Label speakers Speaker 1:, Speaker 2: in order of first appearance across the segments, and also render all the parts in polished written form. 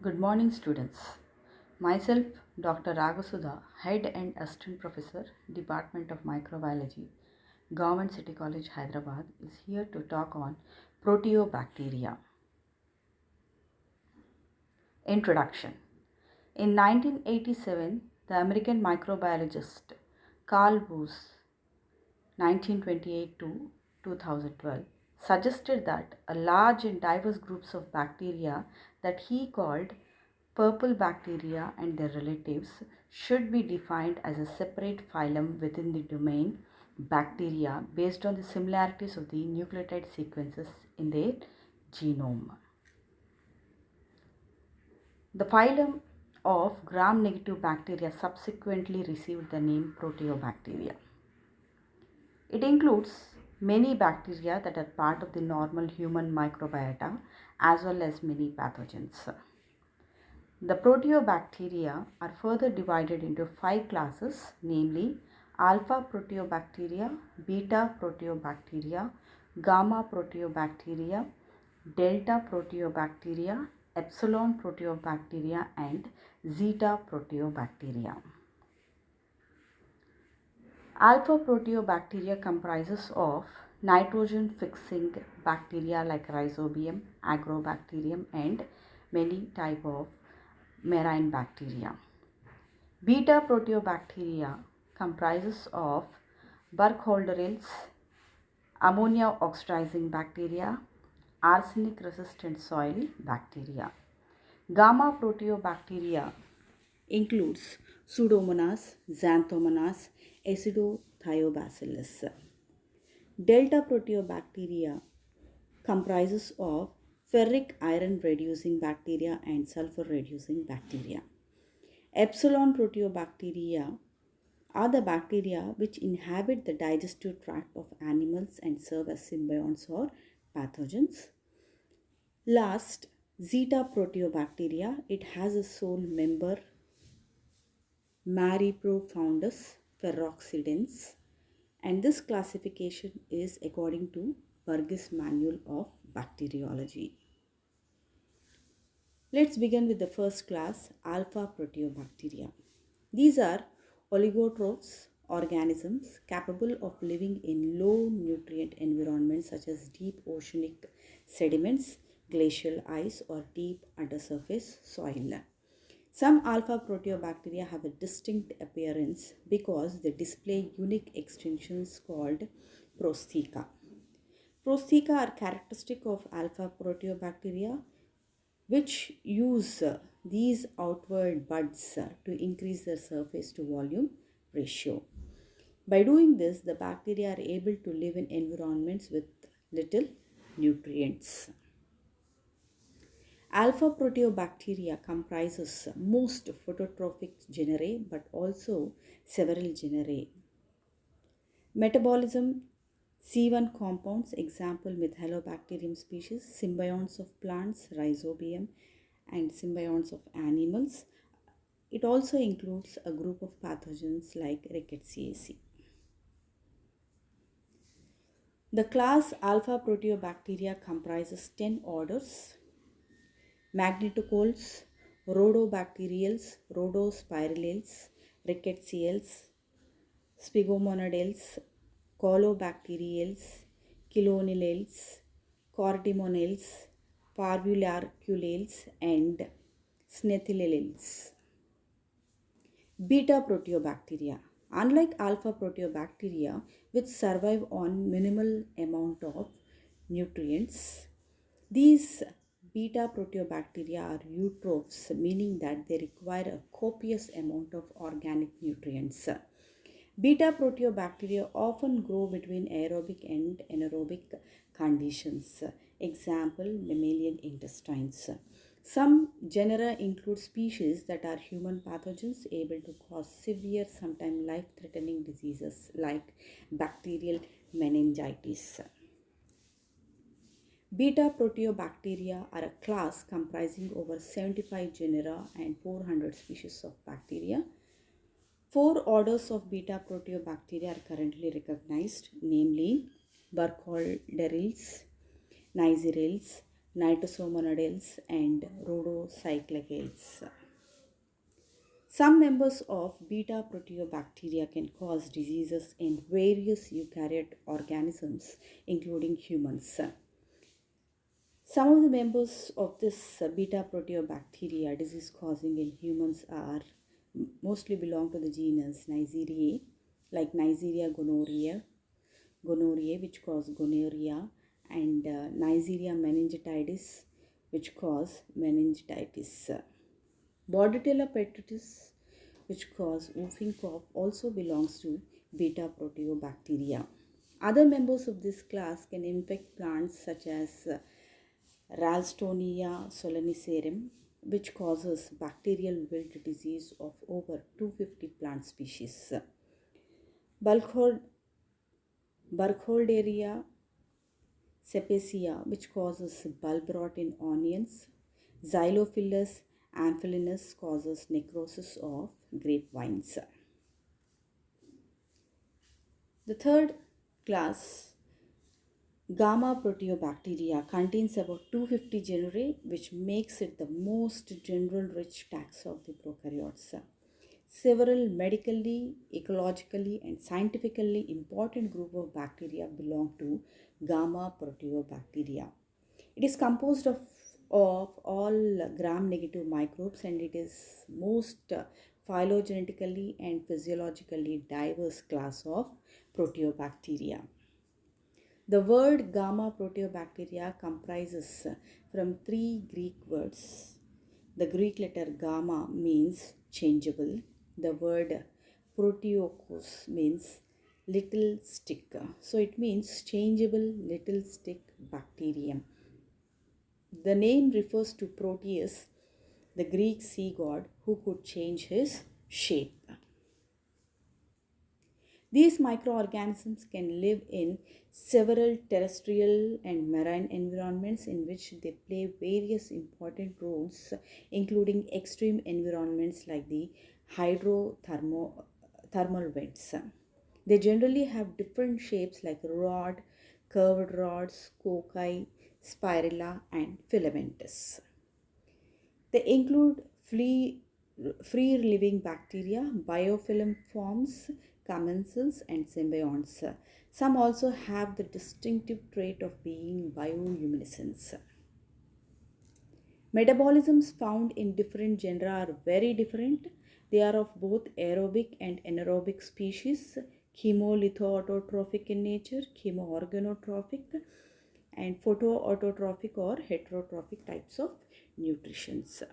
Speaker 1: Good morning, students. Myself, Dr. Ragasudha, Head and Assistant Professor, Department of Microbiology, Government City College, Hyderabad, is here to talk on proteobacteria. Introduction. In 1987, the American microbiologist Carl Booth 1928 to 2012 suggested that a large and diverse groups of bacteria that he called purple bacteria and their relatives should be defined as a separate phylum within the domain bacteria based on the similarities of the nucleotide sequences in their genome. The phylum of gram-negative bacteria subsequently received the name Proteobacteria. It includes many bacteria that are part of the normal human microbiota as well as many pathogens. The proteobacteria are further divided into 5 classes, namely alpha proteobacteria, beta proteobacteria, gamma proteobacteria, delta proteobacteria, epsilon proteobacteria, and zeta proteobacteria. Alpha proteobacteria comprises of nitrogen fixing bacteria like Rhizobium, Agrobacterium, and many type of marine bacteria. Beta proteobacteria comprises of Burkholderills, ammonia oxidizing bacteria, arsenic resistant soil bacteria. Gamma proteobacteria includes Pseudomonas, Xanthomonas, Acidothiobacillus. Delta proteobacteria comprises of ferric iron reducing bacteria and sulfur reducing bacteria. Epsilon proteobacteria are the bacteria which inhabit the digestive tract of animals and serve as symbionts or pathogens. Last, zeta proteobacteria, it has a sole member Mariprofoundus ferroxidens, and this classification is according to Burgess Manual of Bacteriology. Let's begin with the first class, alpha proteobacteria. These are oligotrophs, organisms capable of living in low nutrient environments such as deep oceanic sediments, glacial ice, or deep undersurface soil. Some alpha proteobacteria have a distinct appearance because they display unique extensions called prostheca. Prostheca are characteristic of alpha proteobacteria which use these outward buds to increase their surface to volume ratio. By doing this, the bacteria are able to live in environments with little nutrients. Alpha proteobacteria comprises most phototrophic genera but also several genera. Metabolism C1 compounds, example Methylobacterium species, symbionts of plants, Rhizobium, and symbionts of animals. It also includes a group of pathogens like Rickettsiaceae. The class Alpha proteobacteria comprises 10 orders: magnetocoels, rhodobacteriales, rhodospirales, rickettsiales, spigomonadales, colobacteriales, kilonelales, cordymonales, parvuliculales, and snethylales. Beta proteobacteria. Unlike alpha proteobacteria, which survive on minimal amount of nutrients, these beta proteobacteria are eutrophs, meaning that they require a copious amount of organic nutrients. Beta proteobacteria often grow between aerobic and anaerobic conditions. Example, mammalian intestines. Some genera include species that are human pathogens able to cause severe, sometimes life-threatening diseases like bacterial meningitis. Beta proteobacteria are a class comprising over 75 genera and 400 species of bacteria. 4 orders of beta proteobacteria are currently recognized, namely Burkholderills, Neisserills, nitrosomonadeles, and rhodocyclicales. Some members of beta proteobacteria can cause diseases in various eukaryote organisms, including humans. Some of the members of this beta proteobacteria disease causing in humans are mostly belong to the genus Neisseria, like Neisseria gonorrhoeae, which cause gonorrhea, and Neisseria meningitidis, which cause meningitis. Bordetella pertussis, which cause whooping cough, also belongs to beta proteobacteria. Other members of this class can infect plants such as Ralstonia solanacearum, which causes bacterial wilt disease of over 250 plant species. Burkholderia cepacia, which causes bulb rot in onions. Xylophilus amphellinus causes necrosis of grapevines. The third class, Gamma proteobacteria, contains about 250 genera, which makes it the most general rich taxa of the prokaryotes. Several medically, ecologically, and scientifically important group of bacteria belong to Gamma proteobacteria. It is composed of all gram-negative microbes, and it is most phylogenetically and physiologically diverse class of proteobacteria. The word Gamma proteobacteria comprises from three Greek words. The Greek letter gamma means changeable. The word proteokos means little stick. So it means changeable little stick bacterium. The name refers to Proteus, the Greek sea god who could change his shape. These microorganisms can live in several terrestrial and marine environments in which they play various important roles, including extreme environments like the hydrothermal vents. They generally have different shapes like rod, curved rods, cocci, spirilla, and filamentous. They include free-living bacteria, biofilm forms, commensals, and symbionts. Some also have the distinctive trait of being bioluminescents. Metabolisms found in different genera are very different. They are of both aerobic and anaerobic species, chemolithoautotrophic in nature, chemoorganotrophic, and photoautotrophic or heterotrophic types of nutritions.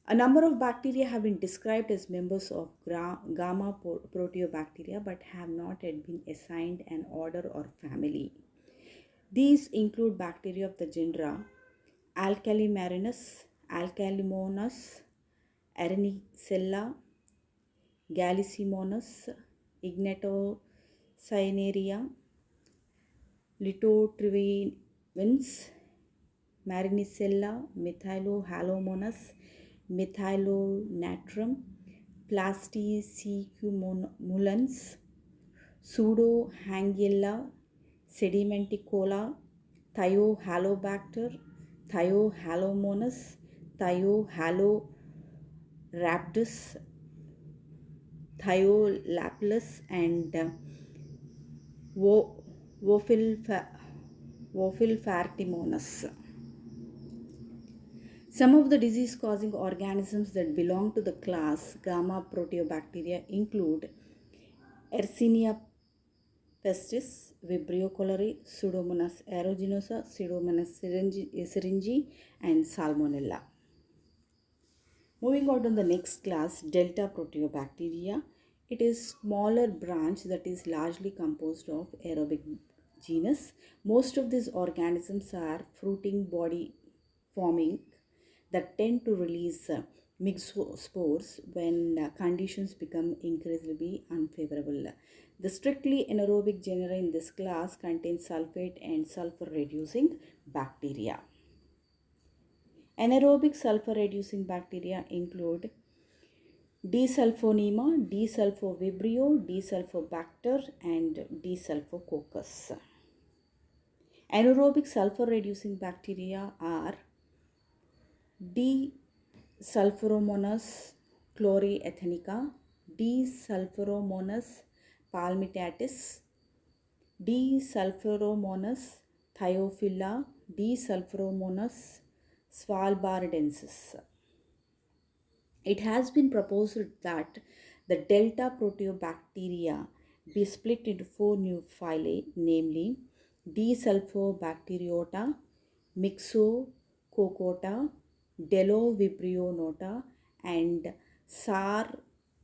Speaker 1: A number of bacteria have been described as members of Gamma proteobacteria but have not yet been assigned an order or family. These include bacteria of the genera Alcalimarinus, Alcalimonas, Arenicella, Gallisimonus, Ignatocyaneria, Litotrievins, Marinicella, Methylohalomonas, Methylonatrum, Plasticumulans, Pseudohangiella, Sedimenticola, Thiohalobacter, Thiohalomonas, Thiohalorhabdus, Thiolapilus, and Wophilfartimonas. Some of the disease-causing organisms that belong to the class Gamma proteobacteria include Yersinia pestis, Vibrio cholerae, Pseudomonas aeruginosa, Pseudomonas syringae, and Salmonella. Moving on to the next class, Delta proteobacteria. It is smaller branch that is largely composed of aerobic genus. Most of these organisms are fruiting body forming that tend to release myxospores when conditions become increasingly unfavorable. The strictly anaerobic genera in this class contain sulfate and sulfur reducing bacteria. Anaerobic sulfur reducing bacteria include D-sulfonema, D-sulfovibrio, D-sulfobacter, and D-sulfococcus. Anaerobic sulfur reducing bacteria are D. Sulfuromonas chlorioethnica, D. Sulfuromonas palmitatis, D. sulfuromonas thiophila, D. sulfuromonas svalbardensis. It has been proposed that the delta proteobacteria be split into four new phyla, namely D. sulfobacteriota, Mixococota, Delovibrio and SAR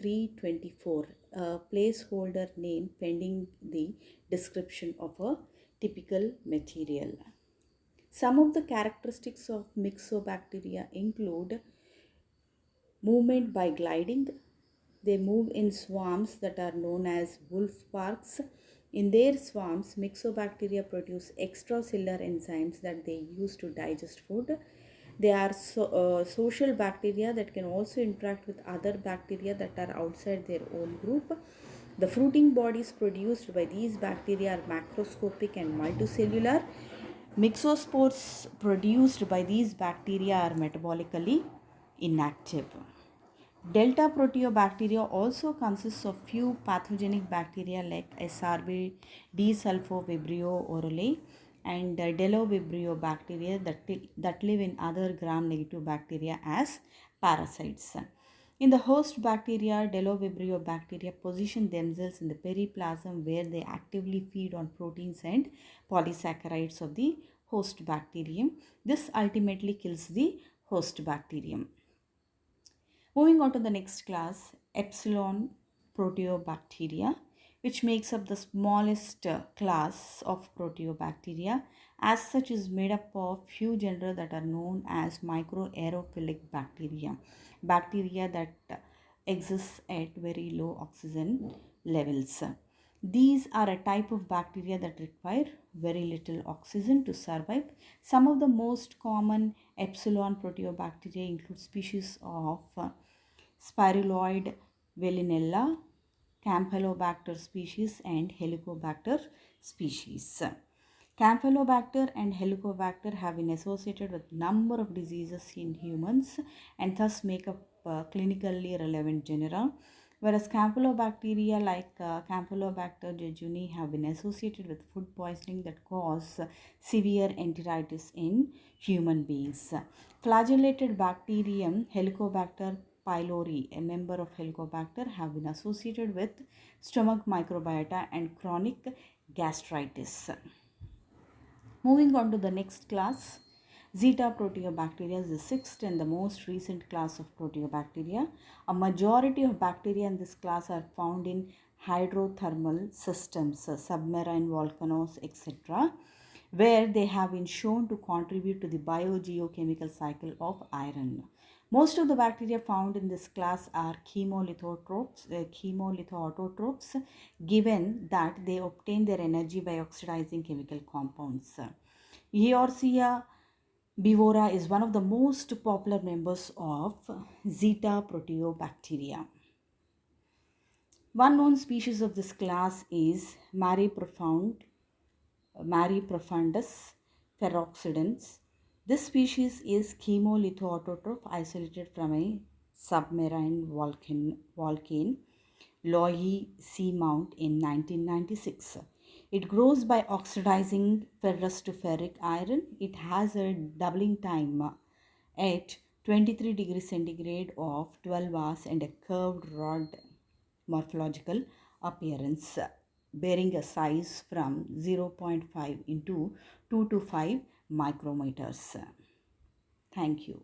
Speaker 1: 324, a placeholder name pending the description of a typical material. Some of the characteristics of Myxobacteria include movement by gliding. They move in swarms that are known as wolf parks. In their swarms, Myxobacteria produce extracellular enzymes that they use to digest food. They are social bacteria that can also interact with other bacteria that are outside their own group. The fruiting bodies produced by these bacteria are macroscopic and multicellular. Myxospores produced by these bacteria are metabolically inactive. Delta proteobacteria also consists of few pathogenic bacteria like SRB, D-sulfovibrio orale, and Delovibrio bacteria that live in other gram-negative bacteria as parasites. In the host bacteria, Delovibrio bacteria position themselves in the periplasm where they actively feed on proteins and polysaccharides of the host bacterium. This ultimately kills the host bacterium. Moving on to the next class, epsilon proteobacteria, which makes up the smallest class of proteobacteria. As such, is made up of few genera that are known as microaerophilic bacteria, bacteria that exists at very low oxygen levels. These are a type of bacteria that require very little oxygen to survive. Some of the most common epsilon proteobacteria include species of Spiruloid velinella, Campylobacter species and Helicobacter species. Campylobacter and Helicobacter have been associated with number of diseases in humans and thus make up clinically relevant genera, whereas Campylobacteria like Campylobacter jejuni have been associated with food poisoning that cause severe enteritis in human beings. Flagellated bacterium Helicobacter pylori, a member of Helicobacter, have been associated with stomach microbiota and chronic gastritis. Moving on to the next class, Zeta proteobacteria is the sixth and the most recent class of proteobacteria. A majority of bacteria in this class are found in hydrothermal systems, submarine volcanoes, etc., where they have been shown to contribute to the biogeochemical cycle of iron. Most of the bacteria found in this class are chemolithioautotrophs, given that they obtain their energy by oxidizing chemical compounds. Eorzea bivora is one of the most popular members of Zeta proteobacteria. One known species of this class is Mari profundus ferroxidens. This species is chemolithioautotroph isolated from a submarine volcano, Loihi Seamount in 1996. It grows by oxidizing ferrous to ferric iron. It has a doubling time at 23 degrees centigrade of 12 hours and a curved rod morphological appearance, bearing a size from 0.5 into 2 to 5 micrometers. Thank you.